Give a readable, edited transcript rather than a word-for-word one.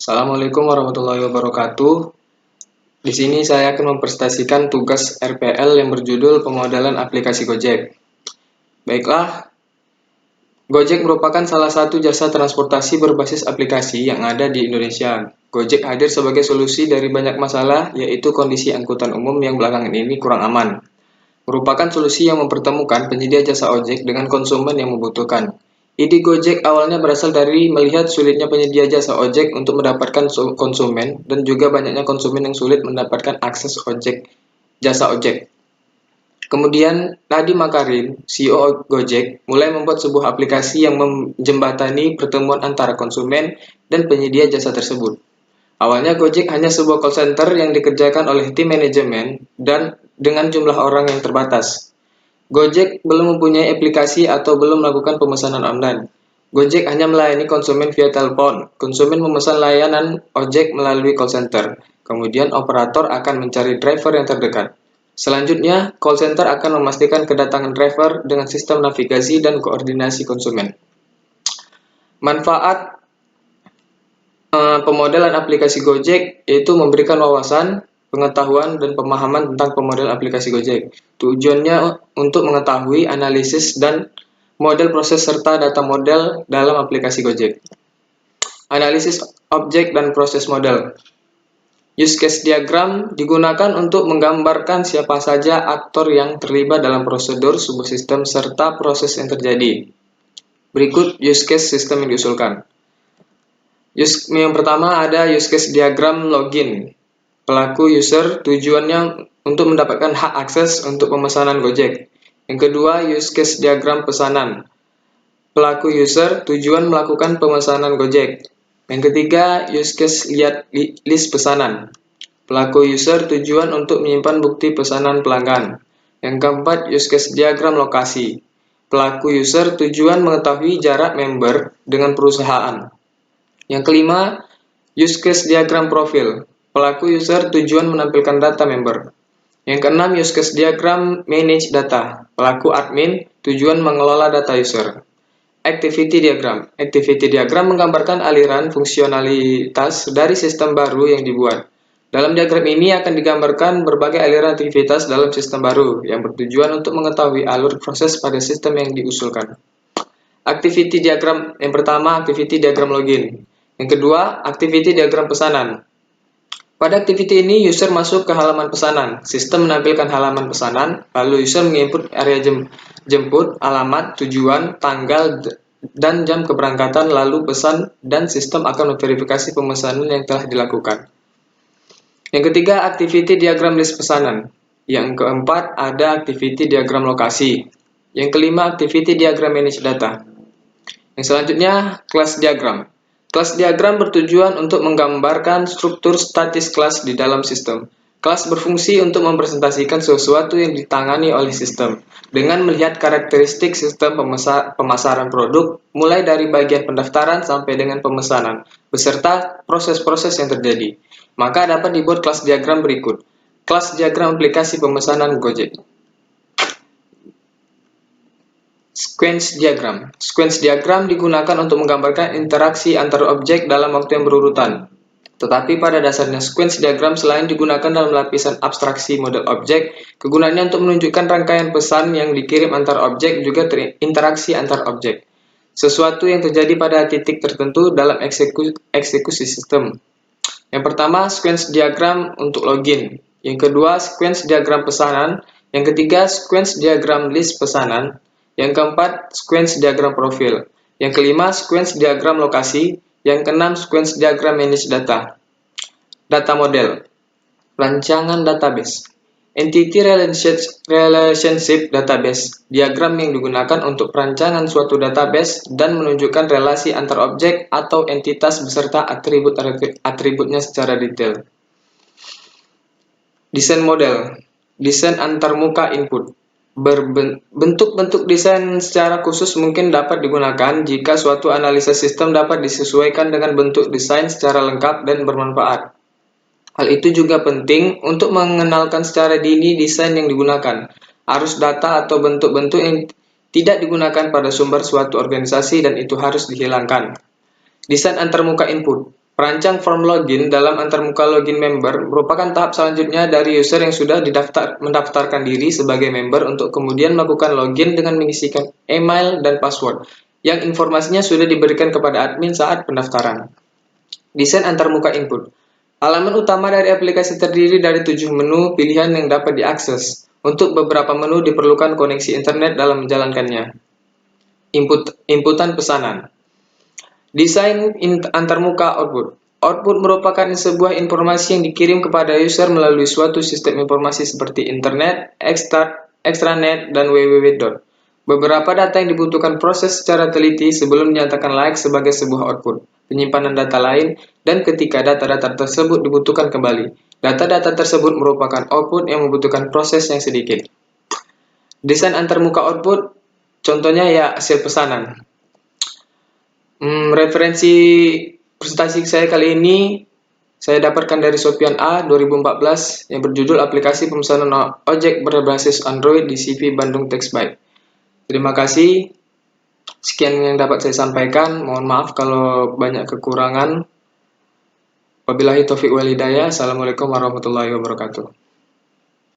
Assalamualaikum warahmatullahi wabarakatuh. Di sini saya akan mempresentasikan tugas RPL yang berjudul Pemodelan Aplikasi Gojek. Baiklah, Gojek merupakan salah satu jasa transportasi berbasis aplikasi yang ada di Indonesia. Gojek hadir sebagai solusi dari banyak masalah, yaitu kondisi angkutan umum yang belakangan ini kurang aman. Merupakan solusi yang mempertemukan penyedia jasa ojek dengan konsumen yang membutuhkan. Ide Gojek awalnya berasal dari melihat sulitnya penyedia jasa ojek untuk mendapatkan konsumen dan juga banyaknya konsumen yang sulit mendapatkan akses jasa ojek. Kemudian Nadiem Makarim, CEO Gojek, mulai membuat sebuah aplikasi yang menjembatani pertemuan antara konsumen dan penyedia jasa tersebut. Awalnya Gojek hanya sebuah call center yang dikerjakan oleh tim manajemen dan dengan jumlah orang yang terbatas. Gojek belum mempunyai aplikasi atau belum melakukan pemesanan online. Gojek hanya melayani konsumen via telepon. Konsumen memesan layanan ojek melalui call center. Kemudian operator akan mencari driver yang terdekat. Selanjutnya, call center akan memastikan kedatangan driver dengan sistem navigasi dan koordinasi konsumen. Manfaat pemodelan aplikasi Gojek yaitu memberikan wawasan, pengetahuan, dan pemahaman tentang pemodelan aplikasi Gojek. Tujuannya untuk mengetahui analisis dan model proses serta data model dalam aplikasi Gojek. Analisis objek dan proses model. Use case diagram digunakan untuk menggambarkan siapa saja aktor yang terlibat dalam prosedur sebuah sistem serta proses yang terjadi. Berikut use case sistem yang diusulkan. Yang pertama ada use case diagram login. Pelaku user tujuannya untuk mendapatkan hak akses untuk pemesanan Gojek. Yang kedua, use case diagram pesanan. Pelaku user tujuan melakukan pemesanan Gojek. Yang ketiga, use case lihat list pesanan. Pelaku user tujuan untuk menyimpan bukti pesanan pelanggan. Yang keempat, use case diagram lokasi. Pelaku user tujuan mengetahui jarak member dengan perusahaan. Yang kelima, use case diagram profil. Pelaku user tujuan menampilkan data member. Yang keenam, use case diagram manage data. Pelaku admin tujuan mengelola data user. Activity diagram. Activity diagram menggambarkan aliran fungsionalitas dari sistem baru yang dibuat. Dalam diagram ini akan digambarkan berbagai aliran aktivitas dalam sistem baru yang bertujuan untuk mengetahui alur proses pada sistem yang diusulkan. Activity diagram yang pertama, activity diagram login. Yang kedua, activity diagram pesanan. Pada activity ini, user masuk ke halaman pesanan. Sistem menampilkan halaman pesanan, lalu user menginput area jemput, alamat, tujuan, tanggal, dan jam keberangkatan, lalu pesan, dan sistem akan memverifikasi pemesanan yang telah dilakukan. Yang ketiga, activity diagram list pesanan. Yang keempat, ada activity diagram lokasi. Yang kelima, activity diagram manage data. Yang selanjutnya, class diagram. Class diagram bertujuan untuk menggambarkan struktur statis kelas di dalam sistem. Kelas berfungsi untuk mempresentasikan sesuatu yang ditangani oleh sistem, dengan melihat karakteristik sistem pemasaran produk, mulai dari bagian pendaftaran sampai dengan pemesanan, beserta proses-proses yang terjadi. Maka dapat dibuat kelas diagram berikut. Kelas diagram aplikasi pemesanan Gojek. Sequence diagram. Sequence diagram digunakan untuk menggambarkan interaksi antar objek dalam waktu yang berurutan. Tetapi pada dasarnya sequence diagram selain digunakan dalam lapisan abstraksi model objek, kegunaannya untuk menunjukkan rangkaian pesan yang dikirim antar objek juga terinteraksi antar objek. Sesuatu yang terjadi pada titik tertentu dalam eksekusi sistem. Yang pertama, sequence diagram untuk login. Yang kedua, sequence diagram pesanan. Yang ketiga, sequence diagram list pesanan. Yang keempat, sequence diagram profil. Yang kelima, sequence diagram lokasi. Yang keenam, sequence diagram manage data. Data model. Rancangan database. Entity relationship database. Diagram yang digunakan untuk perancangan suatu database dan menunjukkan relasi antar objek atau entitas beserta atribut-atributnya secara detail. Desain model. Desain antarmuka input. Bentuk-bentuk desain secara khusus mungkin dapat digunakan jika suatu analisa sistem dapat disesuaikan dengan bentuk desain secara lengkap dan bermanfaat. Hal itu juga penting untuk mengenalkan secara dini desain yang digunakan, arus data atau bentuk-bentuk yang tidak digunakan pada sumber suatu organisasi dan itu harus dihilangkan. Desain antarmuka input. Perancang form login dalam antarmuka login member merupakan tahap selanjutnya dari user yang sudah mendaftarkan diri sebagai member untuk kemudian melakukan login dengan mengisikan email dan password yang informasinya sudah diberikan kepada admin saat pendaftaran. Desain antarmuka input. Halaman utama dari aplikasi terdiri dari 7 menu pilihan yang dapat diakses. Untuk beberapa menu diperlukan koneksi internet dalam menjalankannya. Inputan pesanan. Desain antarmuka output. Output merupakan sebuah informasi yang dikirim kepada user melalui suatu sistem informasi seperti internet, extranet, dan www. Beberapa data yang dibutuhkan proses secara teliti sebelum dinyatakan layak sebagai sebuah output, penyimpanan data lain, dan ketika data-data tersebut dibutuhkan kembali. Data-data tersebut merupakan output yang membutuhkan proses yang sedikit. Desain antarmuka output, contohnya ya hasil pesanan. Referensi presentasi saya kali ini saya dapatkan dari Sofian A 2014 yang berjudul Aplikasi Pemesanan Ojek berbasis Android di CV Bandung Textbyte. Terima kasih. Sekian yang dapat saya sampaikan. Mohon maaf kalau banyak kekurangan. Wabillahi taufiq wal hidayah. Assalamualaikum warahmatullahi wabarakatuh.